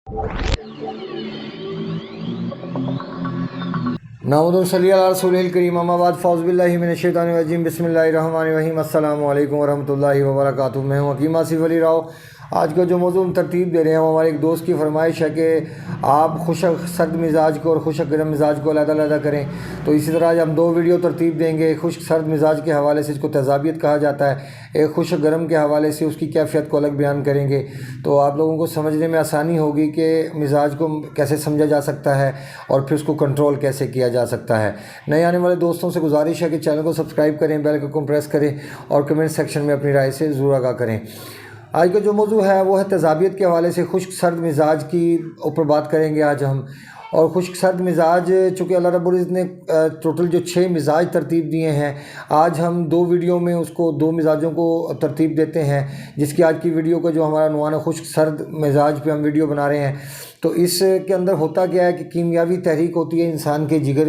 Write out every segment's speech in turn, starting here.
नाउज़ु सल्ली अला रसूलिल करीम अम्मा बाद फ़ौज़ बिल्लाहि मिनश शैतानिर रजीम बिस्मिल्लाहिर रहमानिर रहीम अस्सलामु अलैकुम वरहमतुल्लाहि वबरकातुहू। मैं हूँ हकीम आसिफ अली राव। आज का जो मौजूद तरतीब दे रहे हैं, हमारे एक दोस्त की फरमाइश है कि आप खुशक सर्द मिजाज को और खुशक गर्म मिजाज को अलग-अलग करें। तो इसी तरह आज हम दो वीडियो तरतीब देंगे। खुश्क सर्द मिजाज के हवाले से इसको तेज़ाबियत कहा जाता है, एक खुशक गर्म के हवाले से उसकी कैफियत को अलग बयान करेंगे। तो आप लोगों को समझने में आसानी होगी कि मिजाज को कैसे समझा जा सकता है और फिर उसको कंट्रोल कैसे किया जा सकता है। नए आने वाले दोस्तों से गुजारिश है कि चैनल को सब्सक्राइब करें, बेल आइकन को प्रेस करें और कमेंट सेक्शन में अपनी राय से ज़रूर आगाह करें। आज का जो मौजू है वो है तेज़ाबियत के हवाले से खुश्क सर्द मिजाज की ऊपर बात करेंगे आज हम। और खुश्क सर्द मिजाज, चूँकि अल्लाह रब्बुल इज़्ज़त ने टोटल जो 6 मिजाज तरतीब दिए हैं, आज हम 2 वीडियो में उसको 2 मिजाजों को तरतीब देते हैं। जिसकी आज की वीडियो का जो हमारा उन्वान है खुश्क सर्द मिजाज पे हम वीडियो बना रहे हैं। तो इसके अंदर होता क्या है कि कीमियावी तहरीक होती है इंसान के जिगर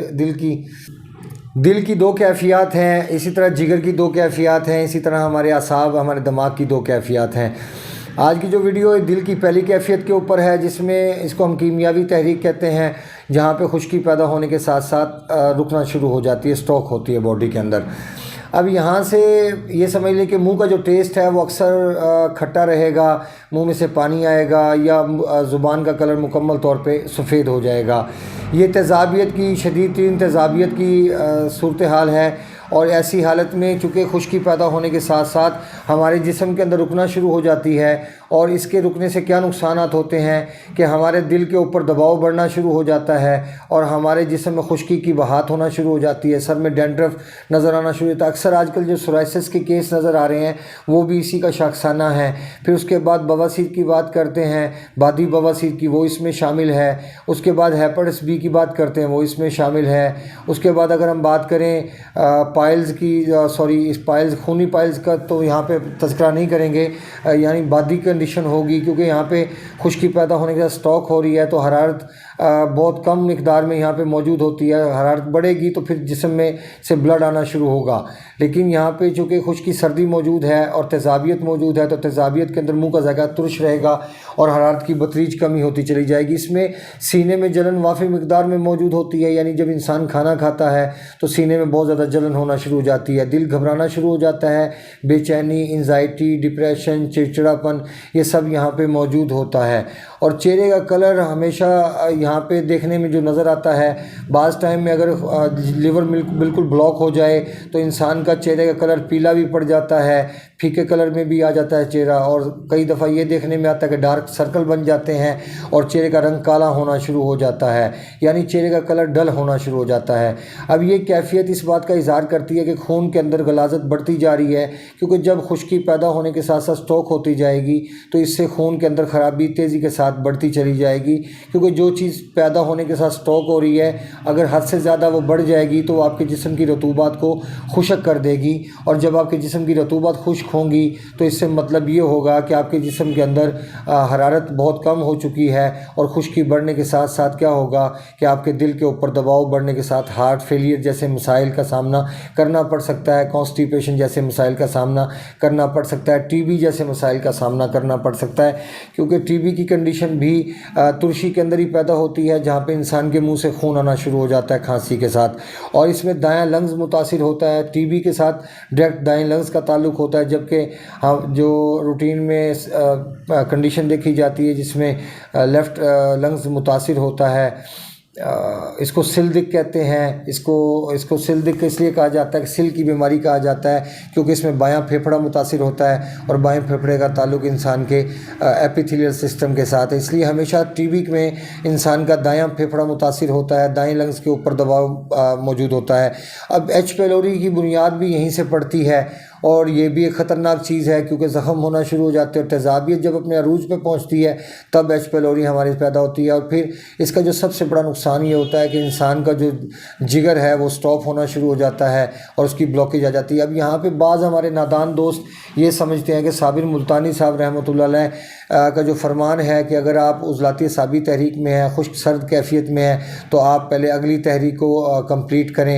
दिल की 2 कैफियत हैं, इसी तरह जिगर की 2 कैफियत हैं, इसी तरह हमारे असाब हमारे दिमाग की 2 कैफियत हैं। आज की जो वीडियो है दिल की पहली कैफियत के ऊपर है, जिसमें इसको हम कीमियावी तहरीक कहते हैं, जहाँ पे खुश्की पैदा होने के साथ साथ रुकना शुरू हो जाती है, स्टॉक होती है बॉडी के अंदर। अब यहाँ से ये समझ लें कि मुंह का जो टेस्ट है वो अक्सर खट्टा रहेगा, मुंह में से पानी आएगा या ज़ुबान का कलर मुकम्मल तौर पे सफ़ेद हो जाएगा। ये तेज़ाबियत की शदीद तरीन तेज़ाबियत की सूरत हाल है। और ऐसी हालत में चूँकि खुश्की पैदा होने के साथ साथ हमारे जिस्म के अंदर रुकना शुरू हो जाती है। और इसके रुकने से क्या नुकसानात होते हैं कि हमारे दिल के ऊपर दबाव बढ़ना शुरू हो जाता है और हमारे जिस्म में खुश्की की बहात होना शुरू हो जाती है, सर में डैंड्रफ नज़र आना शुरू होता है। अक्सर आजकल जो सोराइसिस के केस नज़र आ रहे हैं वो भी इसी का शाखसाना है। फिर उसके बाद बवासीर की बात करते हैं, बादी बवासीर की, वो इसमें शामिल है। उसके बाद हेपेटाइटिस बी की बात करते हैं, वो इसमें शामिल है। उसके बाद अगर हम बात करें पाइल्स की, इस पाइल्स खूनी पाइल्स का तो यहाँ पे तज़किरा नहीं करेंगे, यानी बादी कंडीशन होगी, क्योंकि यहाँ पे खुश्की पैदा होने के साथ स्टॉक हो रही है। तो हरारत बहुत कम मिकदार में यहाँ पे मौजूद होती है। हरारत बढ़ेगी तो फिर जिस्म में से ब्लड आना शुरू होगा। लेकिन यहाँ पे चूँकि खुश्की सर्दी मौजूद है और तेज़ाबियत मौजूद है, तो तेज़ाबियत के अंदर मुँह का ज़ायका तुर्श रहेगा और हरारत की बतरीज कमी होती चली जाएगी। इसमें सीने में जलन वाफ़ी मिकदार में मौजूद होती है, यानी जब इंसान खाना खाता है तो सीने में बहुत ज़्यादा जलन होना शुरू हो जाती है, दिल घबराना शुरू हो जाता है, बेचैनी, एंजाइटी, डिप्रेशन, चिड़चिड़ापन, ये सब यहाँ पे मौजूद होता है। और चेहरे का कलर हमेशा यहाँ पे देखने में जो नज़र आता है, बाज़ टाइम में अगर लिवर बिल्कुल ब्लॉक हो जाए तो इंसान का चेहरे का कलर पीला भी पड़ जाता है, फीके कलर में भी आ जाता है चेहरा। और कई दफ़ा ये देखने में आता है कि डार्क सर्कल बन जाते हैं और चेहरे का रंग काला होना शुरू हो जाता है, यानी चेहरे का कलर डल होना शुरू हो जाता है। अब ये कैफियत इस बात का इज़हार करती है कि खून के अंदर गलाज़त बढ़ती जा रही है, क्योंकि जब खुश्की पैदा होने के साथ साथ स्टॉक होती जाएगी तो इससे खून के अंदर ख़राबी तेज़ी के साथ बढ़ती चली जाएगी। क्योंकि जो चीज़ पैदा होने के साथ स्टॉक हो रही है, अगर हद से ज़्यादा वो बढ़ जाएगी तो आपके जिस्म की रतूबात को खुश्क कर देगी। और जब आपके जिस्म की रतूबात खुश्क होंगी तो इससे मतलब ये होगा कि आपके जिस्म के अंदर हरारत बहुत कम हो चुकी है। और खुश्की बढ़ने के साथ साथ क्या होगा कि आपके दिल के ऊपर दबाव बढ़ने के साथ हार्ट फेलियर जैसे मसाइल का सामना करना पड़ सकता है, कॉन्स्टिपेशन जैसे मसाइल का सामना करना पड़ सकता है, टीबी जैसे मसाइल का सामना करना पड़ सकता है। क्योंकि टीबी की कंडीशन भी तुरशी के अंदर ही पैदा होती है, जहाँ पे इंसान के मुंह से खून आना शुरू हो जाता है खांसी के साथ। और इसमें दायां लंग्स मुतासिर होता है, टीबी के साथ डायरेक्ट दाएं लंग्स का ताल्लुक़ होता है। जबकि हम जो रूटीन में कंडीशन देखी जाती है जिसमें लेफ़्ट लंग्स मुतासिर होता है, इसको सिलदिक कहते हैं। इसको सिलदिक इसलिए कहा जाता है कि सिल की बीमारी कहा जाता है, क्योंकि इसमें बायां फेफड़ा मुतासिर होता है और बाएं फेफड़े का ताल्लुक़ इंसान के एपिथेलियल सिस्टम के साथ है। इसलिए हमेशा टीबी में इंसान का दायां फेफड़ा मुतासिर होता है, दाएं लंग्स के ऊपर दबाव मौजूद होता है। अब एच पेलोरी की बुनियाद भी यहीं से पड़ती है और ये भी एक ख़तरनाक चीज़ है, क्योंकि ज़ख़म होना शुरू हो जाते हैं। और तेज़ाबियत जब अपने अरूज पे पहुंचती है तब एच पेलोरी हमारे पैदा होती है। और फिर इसका जो सबसे बड़ा नुकसान ये होता है कि इंसान का जो जिगर है वो स्टॉप होना शुरू हो जाता है और उसकी ब्लॉकेज आ जाती है। अब यहाँ पे बाज़ हमारे नादान दोस्त ये समझते हैं कि साबिर मुल्तानी साहब रहमतुल्लाह अलैह का जो फरमान है कि अगर आप उज़लाती साबी तहरीक में हैं, खुश्क सर्द कैफियत में हैं, तो आप पहले अगली तहरीक को कंप्लीट करें।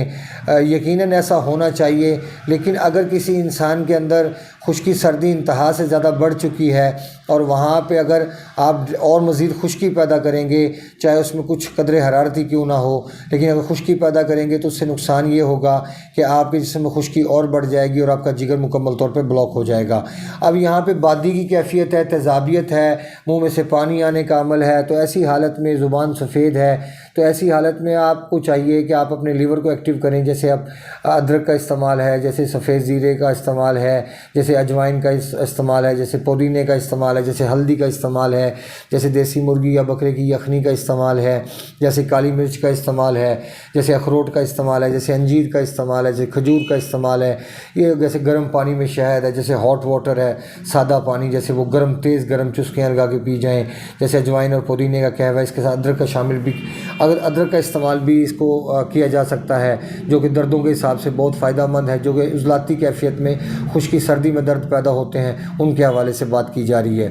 यकीनन ऐसा होना चाहिए, लेकिन अगर किसी इंसान के अंदर خشکی سردی انتہا سے زیادہ بڑھ چکی ہے، اور وہاں پہ اگر آپ اور مزید خشکی پیدا کریں گے، چاہے اس میں کچھ قدر حرارتی کیوں نہ ہو، لیکن اگر خشکی پیدا کریں گے تو اس سے نقصان یہ ہوگا کہ آپ کے جسم میں خشکی اور بڑھ جائے گی اور آپ کا جگر مکمل طور پہ بلاک ہو جائے گا۔ اب یہاں پہ بادی کی کیفیت ہے، تیزابیت ہے، منہ میں سے پانی آنے کا عمل ہے، تو ایسی حالت میں زبان سفید ہے، تو ایسی حالت میں آپ کو چاہیے کہ آپ اپنے لیور کو ایکٹیو کریں، جیسے اب ادرک کا استعمال ہے، جیسے سفید زیرے کا استعمال ہے، جیسے اجوائن کا استعمال ہے، جیسے پودینے کا استعمال ہے، جیسے ہلدی کا استعمال ہے، جیسے دیسی مرغی یا بکرے کی یخنی کا استعمال ہے، جیسے کالی مرچ کا استعمال ہے، جیسے اخروٹ کا استعمال ہے، جیسے انجیر کا استعمال ہے، جیسے کھجور کا استعمال ہے، یہ جیسے گرم پانی میں شہد ہے، جیسے ہاٹ واٹر ہے، سادہ پانی، جیسے وہ تیز گرم چسکیاں لگا کے پی جائیں، جیسے اجوائن اور پودینے کا قہوہ، اس کے ساتھ ادرک کا شامل بھی، اگر ادرک کا استعمال بھی اس کو کیا جا سکتا ہے، جو کہ دردوں کے حساب سے بہت فائدہ مند ہے، جو کہ عضلاتی کیفیت میں خشکی سردی میں درد پیدا ہوتے ہیں ان کے حوالے سے بات کی جا رہی ہے۔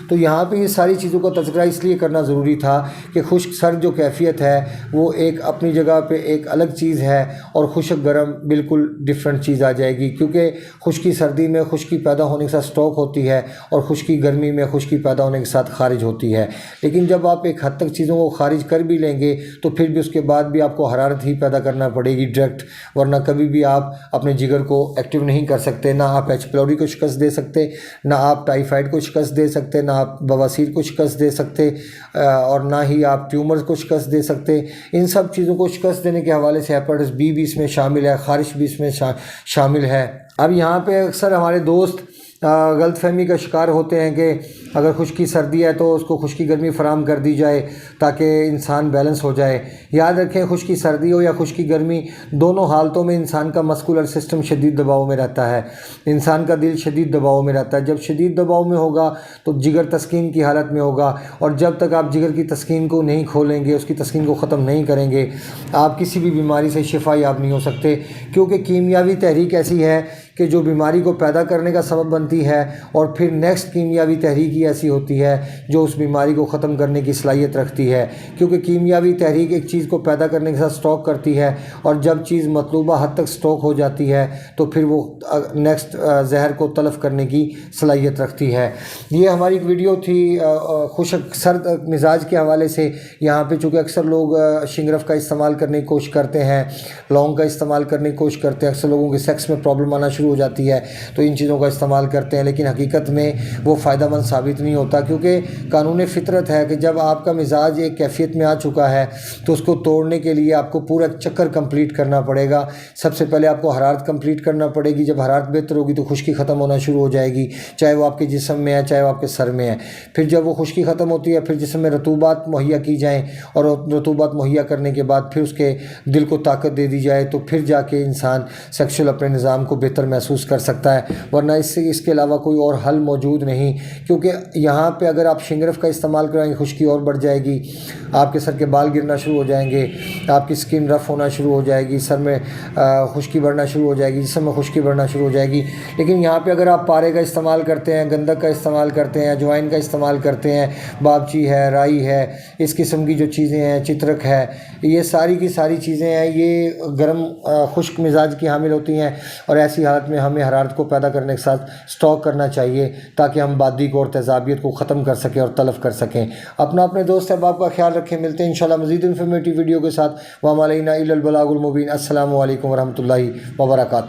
تو یہاں پہ یہ ساری چیزوں کا تذکرہ اس لیے کرنا ضروری تھا کہ خشک سرد جو کیفیت ہے وہ ایک اپنی جگہ پہ ایک الگ چیز ہے، اور خشک گرم بالکل ڈیفرنٹ چیز آ جائے گی، کیونکہ خشکی سردی میں خشکی پیدا ہونے کے ساتھ سٹروک ہوتی ہے، اور خشکی گرمی میں خشکی پیدا ہونے کے ساتھ خارج ہوتی ہے۔ لیکن جب آپ ایک حد تک چیزوں کو خارج کر بھی لیں گے تو پھر بھی اس کے بعد بھی آپ کو حرارت ہی پیدا کرنا پڑے گی ڈائریکٹ، ورنہ کبھی بھی آپ اپنے جگر کو ایکٹیو نہیں کر سکتے، نہ آپ ایچ پیلوری کو شکست دے سکتے، نہ آپ ٹائیفائڈ کو شکست دے سکتے، نہ آپ بواسیر کو شکست دے سکتے، اور نہ ہی آپ ٹیومرز کو شکست دے سکتے۔ ان سب چیزوں کو شکست دینے کے حوالے سے ہیپاٹائٹس بی بھی اس میں شامل ہے، خارش بھی اس میں شامل ہے۔ اب یہاں پہ اکثر ہمارے دوست غلط فہمی کا شکار ہوتے ہیں کہ اگر خشکی سردی ہے تو اس کو خشکی گرمی فراہم کر دی جائے تاکہ انسان بیلنس ہو جائے۔ یاد رکھیں، خشکی سردی ہو یا خشکی گرمی، دونوں حالتوں میں انسان کا مسکولر سسٹم شدید دباؤ میں رہتا ہے، انسان کا دل شدید دباؤ میں رہتا ہے۔ جب شدید دباؤ میں ہوگا تو جگر تسکین کی حالت میں ہوگا، اور جب تک آپ جگر کی تسکین کو نہیں کھولیں گے، اس کی تسکین کو ختم نہیں کریں گے، آپ کسی بھی بیماری سے شفا یاب نہیں ہو سکتے، کیونکہ کیمیاوی تحریک ایسی ہے کہ جو بیماری کو پیدا کرنے کا سبب بنتی ہے، اور پھر نیکسٹ کیمیاوی تحریک ہی ایسی ہوتی ہے جو اس بیماری کو ختم کرنے کی صلاحیت رکھتی ہے، کیونکہ کیمیاوی تحریک ایک چیز کو پیدا کرنے کے ساتھ سٹاک کرتی ہے، اور جب چیز مطلوبہ حد تک سٹاک ہو جاتی ہے تو پھر وہ نیکسٹ زہر کو تلف کرنے کی صلاحیت رکھتی ہے۔ یہ ہماری ایک ویڈیو تھی خشک سرد مزاج کے حوالے سے۔ یہاں پہ چونکہ اکثر لوگ شنگرف کا استعمال کرنے کی کوشش کرتے ہیں، لونگ کا استعمال کرنے کی کوشش کرتے ہیں، اکثر لوگوں کے سیکس میں پرابلم آنا شروع ہو جاتی ہے تو ان چیزوں کا استعمال کرتے ہیں، لیکن حقیقت میں وہ فائدہ مند ثابت نہیں ہوتا، کیونکہ قانون فطرت ہے کہ جب آپ کا مزاج ایک کیفیت میں آ چکا ہے تو اس کو توڑنے کے لیے آپ کو پورا چکر کمپلیٹ کرنا پڑے گا۔ سب سے پہلے آپ کو حرارت کمپلیٹ کرنا پڑے گی، جب حرارت بہتر ہوگی تو خشکی ختم ہونا شروع ہو جائے گی، چاہے وہ آپ کے جسم میں ہے چاہے وہ آپ کے سر میں ہے۔ پھر جب وہ خشکی ختم ہوتی ہے، پھر جسم میں رطوبات مہیا کی جائیں، اور رطوبات مہیا کرنے کے بعد پھر اس کے دل کو طاقت دے دی جائے، تو پھر جا کے انسان سیکشل اپنے نظام کو بہتر محسوس کر سکتا ہے، ورنہ اس کے علاوہ کوئی اور حل موجود نہیں۔ کیونکہ یہاں پہ اگر آپ شنگرف کا استعمال کرائیں گے، خشکی اور بڑھ جائے گی، آپ کے سر کے بال گرنا شروع ہو جائیں گے، آپ کی سکن رف ہونا شروع ہو جائے گی، سر میں خشکی بڑھنا شروع ہو جائے گی، جسم میں خشکی بڑھنا شروع ہو جائے گی۔ لیکن یہاں پہ اگر آپ پارے کا استعمال کرتے ہیں، گندک کا استعمال کرتے ہیں، اجوائن کا استعمال کرتے ہیں، بابچی ہے، رائی ہے، اس قسم کی جو چیزیں ہیں، چترک ہے، یہ ساری کی ساری چیزیں ہیں، یہ گرم خشک مزاج کی حامل ہوتی ہیں، اور ایسی حالت میں ہمیں حرارت کو پیدا کرنے کے ساتھ سٹاک کرنا چاہیے تاکہ ہم بادی کو اور تیزابیت کو ختم کر سکیں اور تلف کر سکیں۔ اپنے دوست احباب کا خیال رکھیں، ملتے ہیں انشاءاللہ مزید انفارمیٹیو ویڈیو کے ساتھ۔ وما علینا الا البلاغ المبین۔ السلام علیکم ورحمۃ اللہ وبرکاتہ۔